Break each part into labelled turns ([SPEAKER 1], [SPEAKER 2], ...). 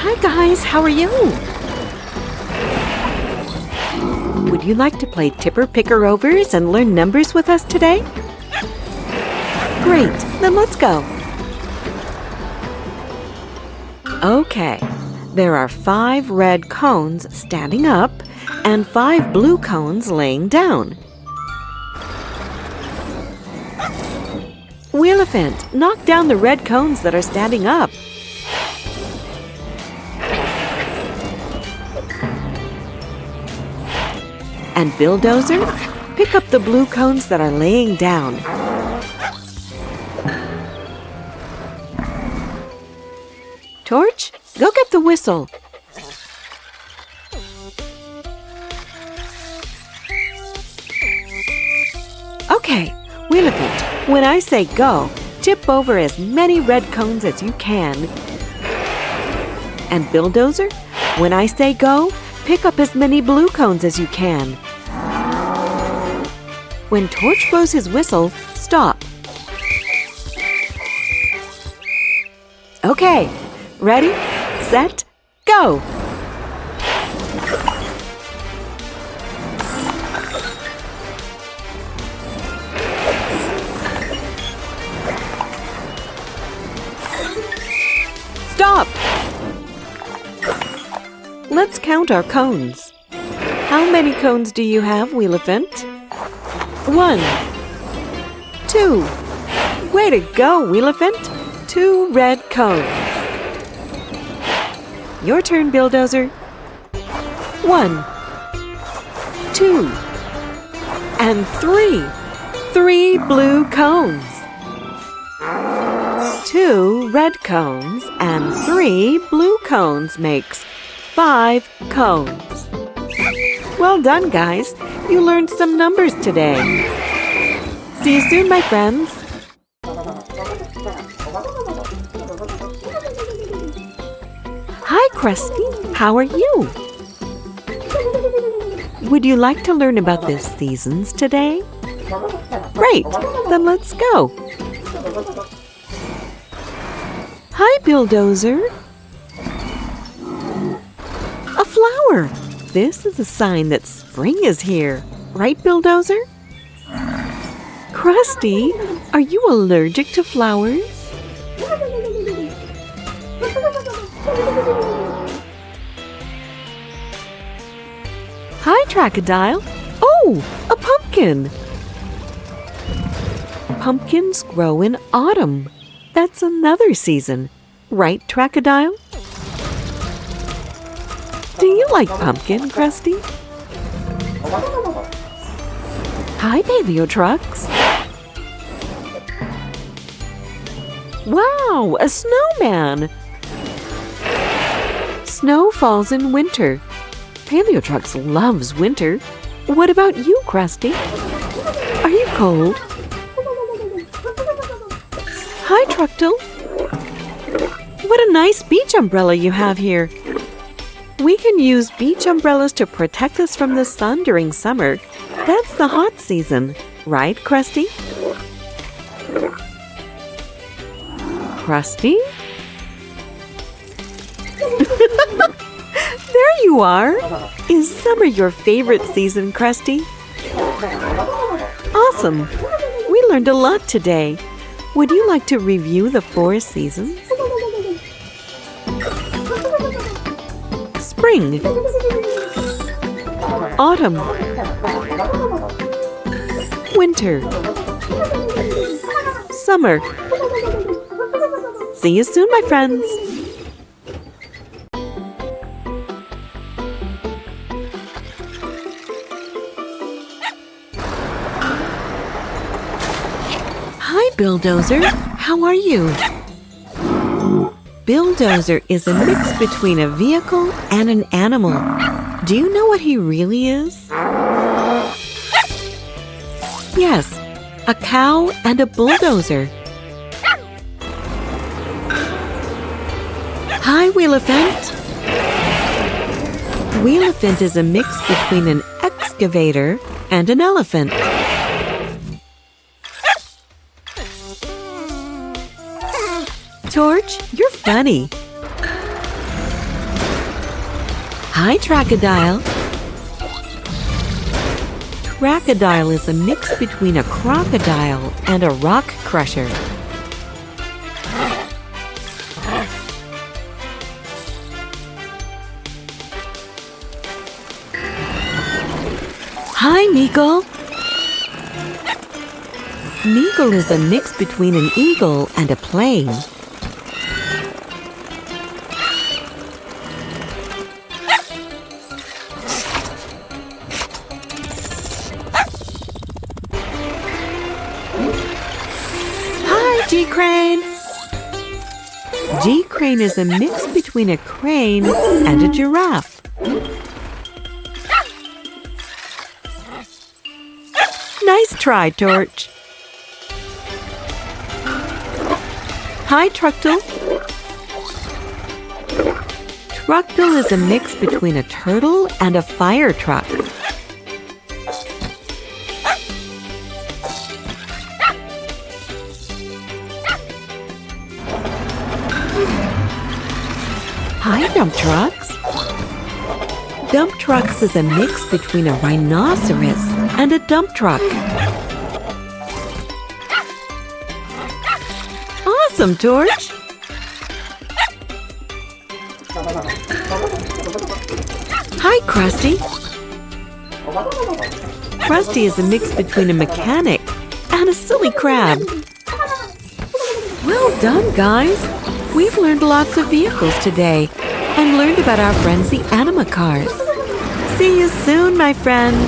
[SPEAKER 1] Hi guys, how are you? Would you like to play Tipper-Picker-Overs and learn numbers with us today? Great, then let's go. Okay, there are 5 red cones standing up and 5 blue cones laying down. Wheelephant, knock down the red cones that are standing up. And Billdozer, pick up the blue cones that are laying down. Torch, go get the whistle. Okay, Wheelephant, when I say go, tip over as many red cones as you can. And Billdozer, when I say go, pick up as many blue cones as you can. When Torch blows his whistle, stop. Okay, ready, set, go! Stop! Let's count our cones. How many cones do you have, Wheelephant? 1, 2. Way to go, Wheelephant! 2 red cones. Your turn, Billdozer. 1, 2, and 3. 3 blue cones. 2 red cones and 3 blue cones makes 5 cones. Well done, guys. You learned some numbers today. See you soon, my friends. Hi, Krusty. How are you? Would you like to learn about the seasons today? Great. Then let's go. Hi, Billdozer. A flower. This is a sign that spring is here. Right, Billdozer? Krusty, are you allergic to flowers? Hi, Trackodile. Oh, a pumpkin. Pumpkins grow in autumn. That's another season. Right, Trackodile? Do you like pumpkin, Krusty? Hi, Trucks. Wow, a snowman. Snow falls in winter. Trucks loves winter. What about you, Krusty? Are you cold? Hi, Trucktle. What a nice beach umbrella you have here. We can use beach umbrellas to protect us from the sun during summer. That's the hot season, right, Krusty? Krusty? There you are! Is summer your favorite season, Krusty? Awesome! We learned a lot today. Would you like to review the 4 seasons? Spring, autumn, winter, summer. See you soon, my friends. Hi, Billdozer. How are you? Billdozer is a mix between a vehicle and an animal. Do you know what he really is? Yes, a cow and a bulldozer. Hi, Wheelephant. Wheelephant is a mix between an excavator and an elephant. Torch, you're funny. Hi, Trackodile. Trackodile is a mix between a crocodile and a rock crusher. Hi, Meagle. Meagle is a mix between an eagle and a plane. Krane. Krane is a mix between a crane and a giraffe. Nice try, Torch. Hi, Trucktle. Trucktle is a mix between a turtle and a Firetruck. Hi, Dump Trucks. Dump Trucks is a mix between a rhinoceros and a dump truck. Awesome, Torch! Hi, Krusty. Krusty is a mix between a mechanic and a silly crab. Well done, guys! We've learned lots of vehicles today and learned about our friends, the AnimaCars. See you soon, my friends!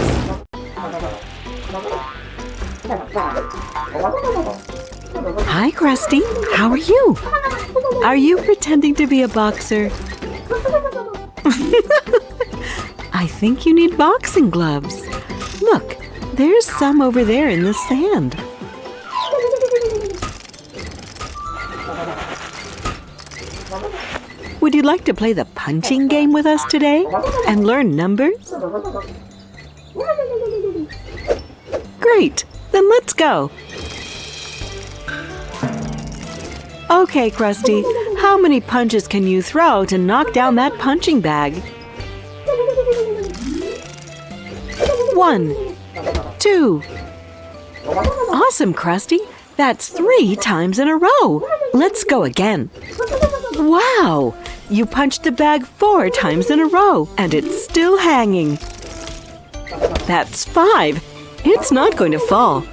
[SPEAKER 1] Hi, Krusty. How are you? Are you pretending to be a boxer? I think you need boxing gloves. Look, there's some over there in the sand. Would you like to play the punching game with us today and learn numbers? Great, then let's go. Okay, Krusty, how many punches can you throw to knock down that punching bag? 1, 2. Awesome, Krusty. That's 3 times in a row. Let's go again. Wow! You punched the bag 4 times in a row, and it's still hanging. That's 5. It's not going to fall.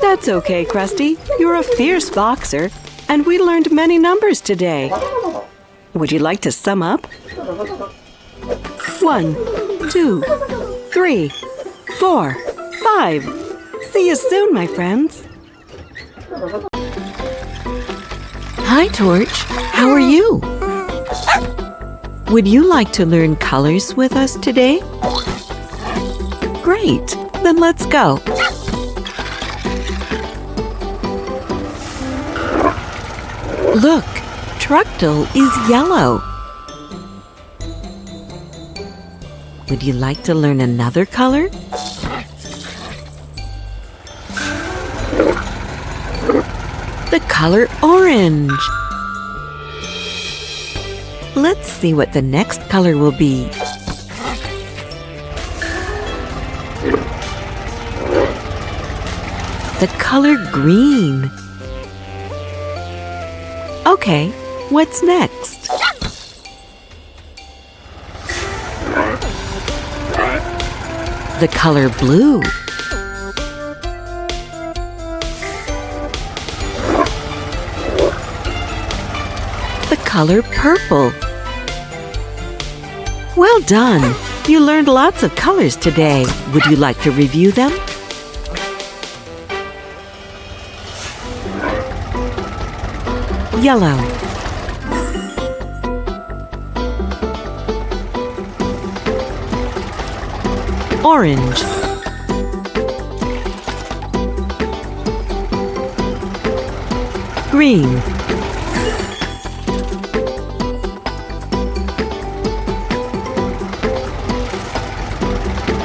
[SPEAKER 1] That's okay, Krusty. You're a fierce boxer, and we learned many numbers today. Would you like to sum up? 1, 2, 3, 4, 5. See you soon, my friends. Hi, Torch. How are you? Would you like to learn colors with us today? Great. Then let's go. Look, Trucktle is yellow. Would you like to learn another color? The color orange. Let's see what the next color will be. The color green. Okay, what's next? The color blue. The color purple. Well done! You learned lots of colors today. Would you like to review them? Yellow. Orange. Green.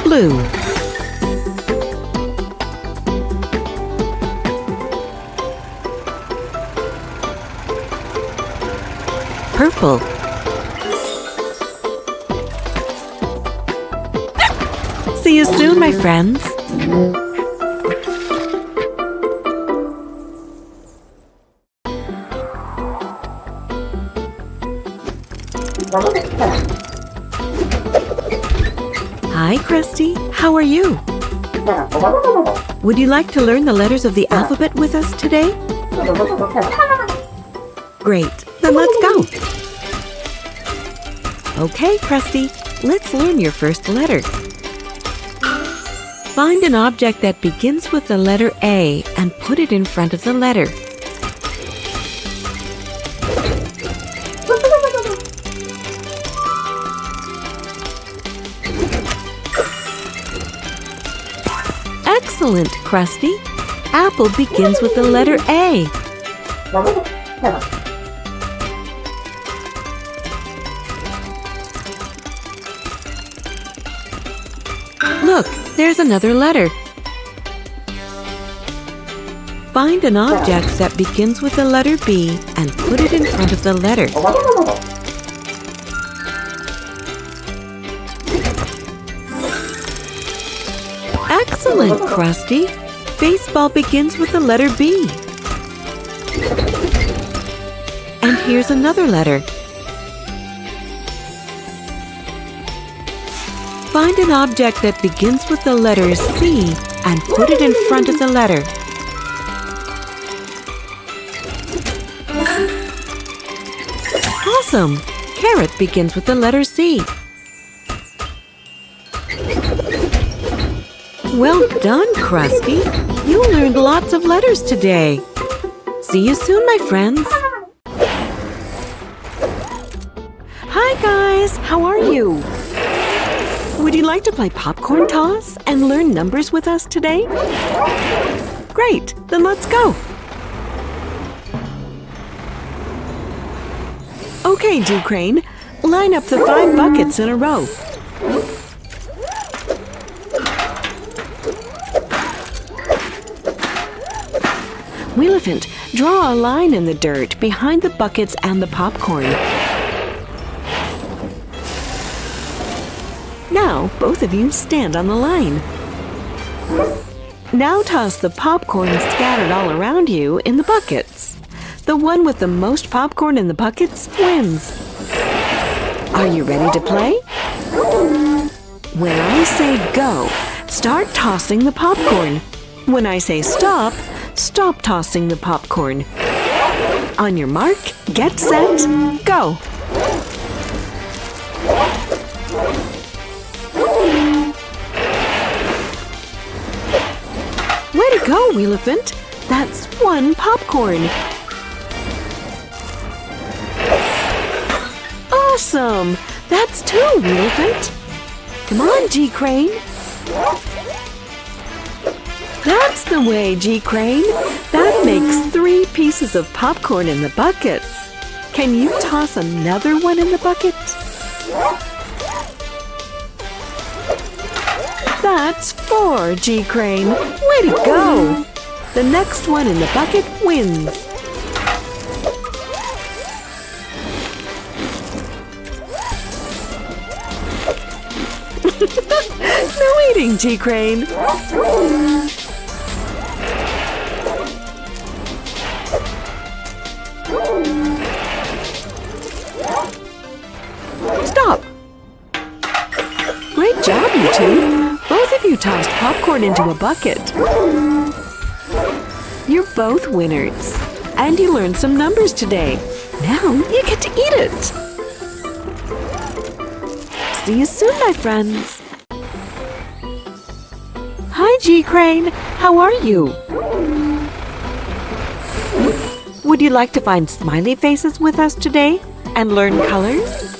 [SPEAKER 1] Blue. Purple. See you soon, my friends. Hi, Krusty. How are you? Would you like to learn the letters of the alphabet with us today? Great. Then let's go. Okay, Krusty. Let's learn your first letter. Find an object that begins with the letter A and put it in front of the letter. Excellent, Krusty. Apple begins with the letter A. Look, there's another letter. Find an object that begins with the letter B and put it in front of the letter. Excellent, Krusty. Baseball begins with the letter B. And here's another letter. Find an object that begins with the letter C and put it in front of the letter. Awesome! Carrot begins with the letter C. Well done, Krusty. You learned lots of letters today. See you soon, my friends. Hi, guys. How are you? Would you like to play popcorn toss and learn numbers with us today? Great. Then let's go. Okay, G. Crane. Line up the 5 buckets in a row. Wheelephant, draw a line in the dirt behind the buckets and the popcorn. Now, both of you stand on the line. Now toss the popcorn scattered all around you in the buckets. The one with the most popcorn in the buckets wins. Are you ready to play? When I say go, start tossing the popcorn. When I say stop, stop tossing the popcorn. On your mark, get set, go! Way to go, Wheelephant! That's 1 popcorn! Awesome! That's 2, Wheelephant! Come on, G. Crane! That's the way, G. Crane! That makes 3 pieces of popcorn in the buckets. Can you toss another one in the bucket? That's 4, G. Crane! Way to go! The next one in the bucket wins. No eating, G. Crane! Stop! Great job, you two! Both of you tossed popcorn into a bucket. You're both winners. And you learned some numbers today. Now you get to eat it! See you soon, my friends! Hi, G. Crane! How are you? Would you like to find smiley faces with us today and learn colors?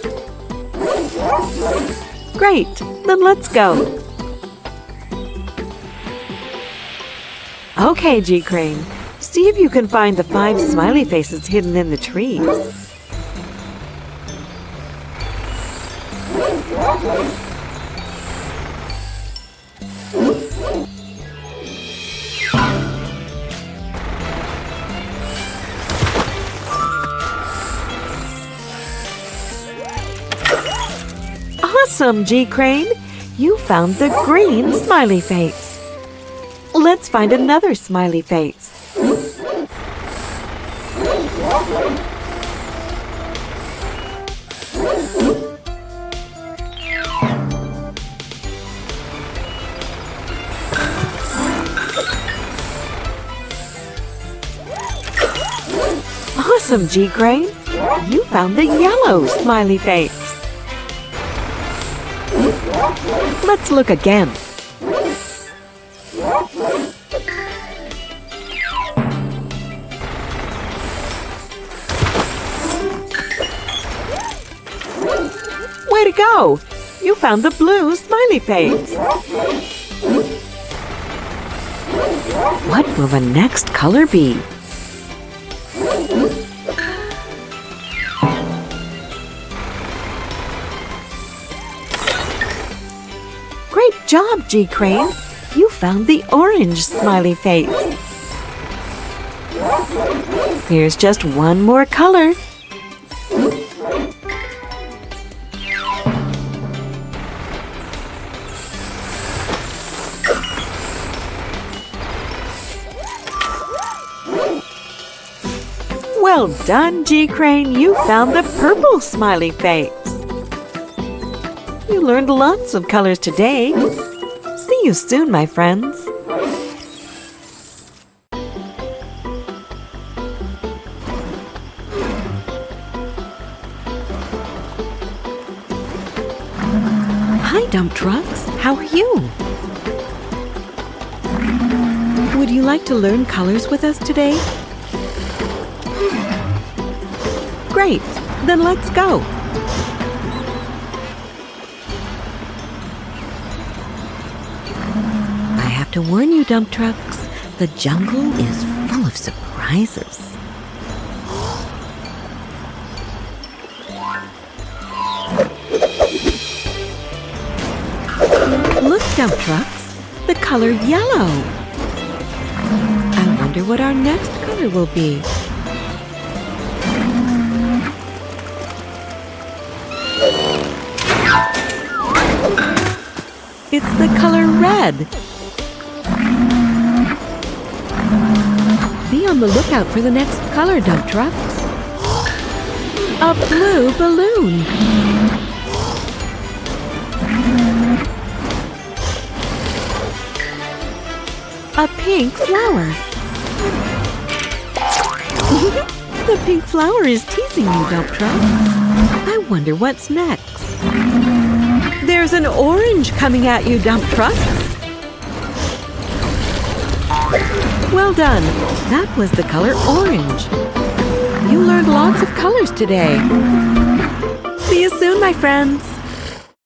[SPEAKER 1] Great! Then let's go! Okay, G. Crane. See if you can find the 5 smiley faces hidden in the trees. Awesome, G. Crane! You found the green smiley face. Let's find another smiley face. Awesome, Krane. You found the yellow smiley face. Let's look again. Way to go! You found the blue smiley face. What will the next color be? Great job, Krane! You found the orange smiley face. Here's just one more color. Well done, Krane! You found the purple smiley face. You learned lots of colors today. See you soon, my friends. Hi, dump trucks. How are you? Would you like to learn colors with us today? Great, then let's go. I have to warn you, dump trucks, the jungle is full of surprises. Look, dump trucks, the color yellow. I wonder what our next color will be. It's the color red. Be on the lookout for the next color, dump trucks. A blue balloon. A pink flower. The pink flower is teasing you, dump truck. I wonder what's next. There's an orange coming at you, dump truck. Well done. That was the color orange. You learned lots of colors today. See you soon, my friends.